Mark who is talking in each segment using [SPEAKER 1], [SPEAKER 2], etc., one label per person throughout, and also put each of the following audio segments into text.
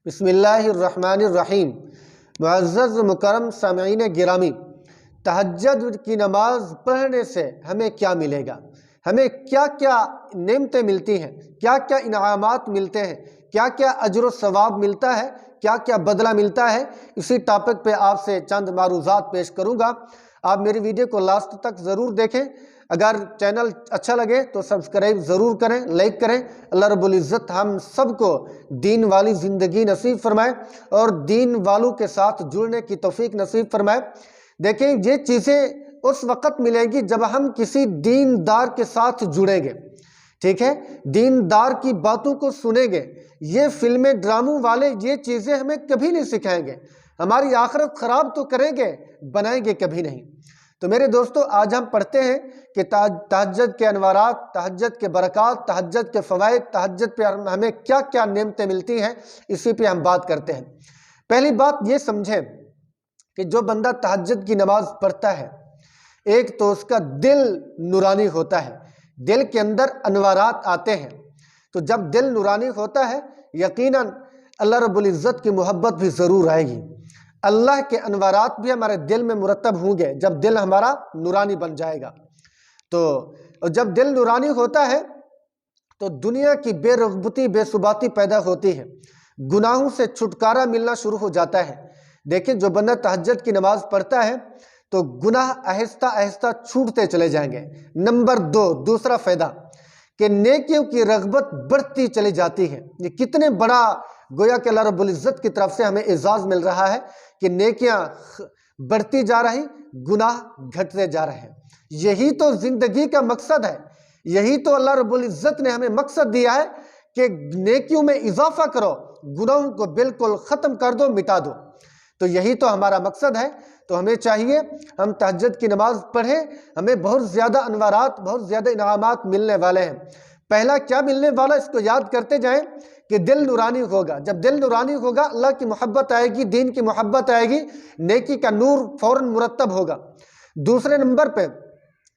[SPEAKER 1] بسم اللہ الرحمن الرحیم۔ معزز مکرم سامعین گرامی، تہجد کی نماز پڑھنے سے ہمیں کیا ملے گا؟ ہمیں کیا کیا نعمتیں ملتی ہیں، کیا کیا انعامات ملتے ہیں، کیا کیا اجر و ثواب ملتا ہے، کیا کیا بدلہ ملتا ہے؟ اسی ٹاپک پہ آپ سے چند معروضات پیش کروں گا۔ آپ میری ویڈیو کو لاسٹ تک ضرور دیکھیں۔ اگر چینل اچھا لگے تو سبسکرائب ضرور کریں، لائک کریں۔ اللہ رب العزت ہم سب کو دین والی زندگی نصیب فرمائے اور دین والوں کے ساتھ جڑنے کی توفیق نصیب فرمائے۔ دیکھیں، یہ چیزیں اس وقت ملے گی جب ہم کسی دیندار کے ساتھ جڑیں گے، ٹھیک ہے؟ دیندار کی باتوں کو سنیں گے۔ یہ فلمیں ڈراموں والے یہ چیزیں ہمیں کبھی نہیں سکھائیں گے۔ ہماری آخرت خراب تو کریں گے، بنائیں گے کبھی نہیں۔ تو میرے دوستو، آج ہم پڑھتے ہیں کہ تہجد کے انوارات، تہجد کے برکات، تہجد کے فوائد، تہجد پہ ہمیں کیا کیا نعمتیں ملتی ہیں، اسی پہ ہم بات کرتے ہیں۔ پہلی بات یہ سمجھیں کہ جو بندہ تہجد کی نماز پڑھتا ہے، ایک تو اس کا دل نورانی ہوتا ہے، دل کے اندر انوارات آتے ہیں۔ تو جب دل نورانی ہوتا ہے، یقیناً اللہ رب العزت کی محبت بھی ضرور آئے گی۔ اللہ کے انوارات بھی ہمارے دل میں مرتب ہوں گے جب دل ہمارا نورانی بن جائے گا۔ تو جب دل نورانی ہوتا ہے تو دنیا کی بے رغبتی، بے ثباتی پیدا ہوتی ہے، گناہوں سے چھٹکارا ملنا شروع ہو جاتا ہے۔ دیکھیں، جو بندہ تہجد کی نماز پڑھتا ہے تو گناہ آہستہ آہستہ چھوٹتے چلے جائیں گے۔ نمبر دو، دوسرا فائدہ کہ نیکیوں کی رغبت بڑھتی چلی جاتی ہے۔ یہ کتنے بڑا گویا کہ اللہ رب العزت کی طرف سے ہمیں اعزاز مل رہا ہے کہ نیکیاں بڑھتی جا رہی، گناہ گھٹتے جا رہے ہیں۔ یہی تو زندگی کا مقصد ہے، یہی تو اللہ رب العزت نے ہمیں مقصد دیا ہے کہ نیکیوں میں اضافہ کرو، گناہوں کو بالکل ختم کر دو، مٹا دو۔ تو یہی تو ہمارا مقصد ہے۔ تو ہمیں چاہیے ہم تہجد کی نماز پڑھیں۔ ہمیں بہت زیادہ انوارات، بہت زیادہ انعامات ملنے والے ہیں۔ پہلا کیا ملنے والا، اس کو یاد کرتے جائیں کہ دل نورانی ہوگا۔ جب دل نورانی ہوگا، اللہ کی محبت آئے گی، دین کی محبت آئے گی، نیکی کا نور فوراً مرتب ہوگا۔ دوسرے نمبر پہ،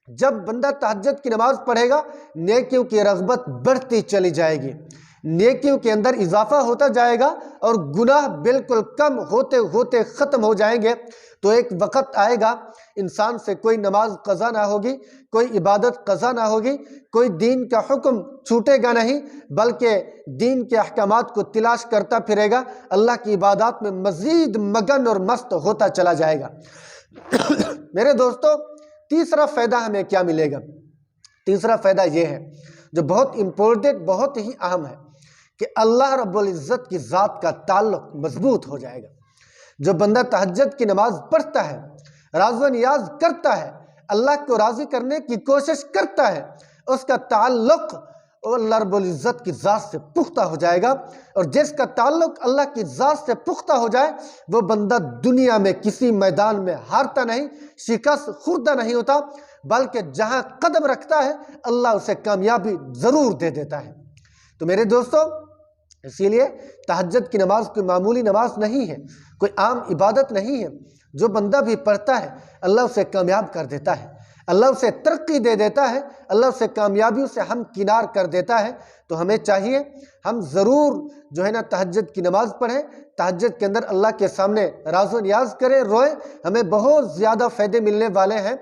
[SPEAKER 1] جب بندہ تہجد کی نماز پڑھے گا، نیکیوں کی رغبت بڑھتی چلی جائے گی، نیکیوں کے اندر اضافہ ہوتا جائے گا اور گناہ بالکل کم ہوتے ہوتے ختم ہو جائیں گے۔ تو ایک وقت آئے گا انسان سے کوئی نماز قضا نہ ہوگی، کوئی عبادت قضا نہ ہوگی، کوئی دین کا حکم چھوٹے گا نہیں، بلکہ دین کے احکامات کو تلاش کرتا پھرے گا، اللہ کی عبادات میں مزید مگن اور مست ہوتا چلا جائے گا۔ میرے دوستو، تیسرا فائدہ ہمیں کیا ملے گا؟ تیسرا فائدہ یہ ہے جو بہت امپورٹنٹ، بہت ہی اہم ہے، کہ اللہ رب العزت کی ذات کا تعلق مضبوط ہو جائے گا۔ جو بندہ تہجد کی نماز پڑھتا ہے، راز و نیاز کرتا ہے، اللہ کو راضی کرنے کی کوشش کرتا ہے، اس کا تعلق اللہ رب العزت کی ذات سے پختہ ہو جائے گا۔ اور جس کا تعلق اللہ کی ذات سے پختہ ہو جائے، وہ بندہ دنیا میں کسی میدان میں ہارتا نہیں، شکست خوردہ نہیں ہوتا، بلکہ جہاں قدم رکھتا ہے اللہ اسے کامیابی ضرور دے دیتا ہے۔ تو میرے دوستو، اسی لیے تہجد کی نماز کوئی معمولی نماز نہیں ہے، کوئی عام عبادت نہیں ہے۔ جو بندہ بھی پڑھتا ہے، اللہ اسے کامیاب کر دیتا ہے، اللہ اسے ترقی دے دیتا ہے، اللہ اسے کامیابیوں سے ہمکنار کر دیتا ہے۔ تو ہمیں چاہیے ہم ضرور جو ہے نا تہجد کی نماز پڑھیں، تہجد کے اندر اللہ کے سامنے راز و نیاز کریں، روئیں۔ ہمیں بہت زیادہ فائدے ملنے والے ہیں۔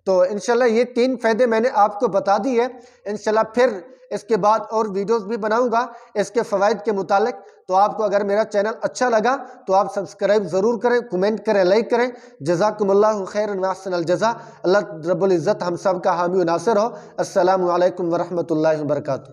[SPEAKER 1] تو انشاءاللہ یہ 3 فائدے میں نے آپ کو بتا دی ہے۔ انشاءاللہ پھر اس کے بعد اور ویڈیوز بھی بناؤں گا اس کے فوائد کے متعلق۔ تو آپ کو اگر میرا چینل اچھا لگا تو آپ سبسکرائب ضرور کریں، کمنٹ کریں، لائک کریں۔ جزاکم اللہ خیرا واحسن الجزا۔ اللہ رب العزت ہم سب کا حامی و ناصر ہو۔ السلام علیکم ورحمۃ اللہ وبرکاتہ۔